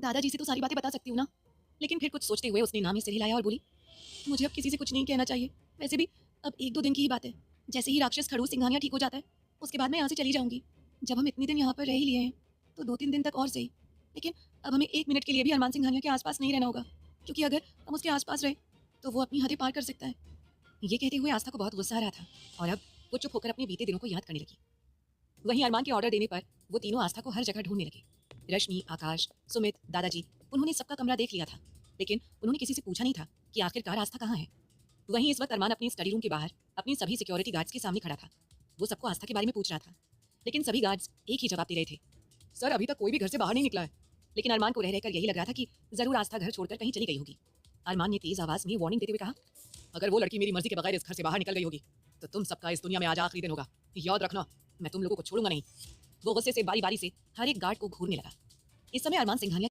दादाजी से तो सारी बातें बता सकती हूँ ना। लेकिन फिर कुछ सोचते हुए उसने नाम ही सिर हिलाया और बोली, मुझे अब किसी से कुछ नहीं कहना चाहिए। वैसे भी अब 1-2 दिन की ही बात है। जैसे ही राक्षस खड़ूस सिंघानिया ठीक हो जाता है, उसके बाद मैं यहाँ से चली जाऊँगी। जब हम इतने दिन यहाँ पर रह ही लिए हैं, तो 2-3 दिन तक और सही। लेकिन अब हमें 1 मिनट के लिए भी अरमान सिंघानिया के आस-पास नहीं रहना होगा, क्योंकि अगर हम उसके आस-पास रहे, तो वो अपनी हदें पार कर सकता है। ये कहते हुए आस्था को बहुत गुस्सा आ रहा था और अब वो चुप होकर अपने बीते दिनों को याद करने लगी। वहीं अरमान के ऑर्डर देने पर वो तीनों आस्था को हर जगह ढूंढने लगे। रश्मि, आकाश, सुमित, दादाजी, उन्होंने सबका कमरा देख लिया था, लेकिन उन्होंने किसी से पूछा नहीं था कि आखिरकार आस्था कहाँ है। वहीं इस वक्त अरमान अपनी स्टडी रूम के बाहर अपनी सभी सिक्योरिटी गार्ड्स के सामने खड़ा था। वो सबको आस्था के बारे में पूछ रहा था, लेकिन सभी गार्ड्स एक ही जवाब दे रहे थे, सर अभी तक कोई भी घर से बाहर नहीं निकला है। लेकिन अरमान को रह रहकर यही लग रहा था कि जरूर आस्था घर छोड़कर कहीं चली गई होगी। अरमान ने तेज आवाज में वार्निंग देते हुए कहा, अगर वो लड़की मेरी मर्जी के बगैर इस घर से बाहर निकल गई होगी, तो तुम सबका इस दुनिया में आज आखिरी दिन होगा। याद रखना, मैं तुम लोगों को छोड़ूंगा नहीं। वो गुस्से से बारी बारी से हर एक गार्ड को घूरने लगा। इस समय अरमान सिंघानिया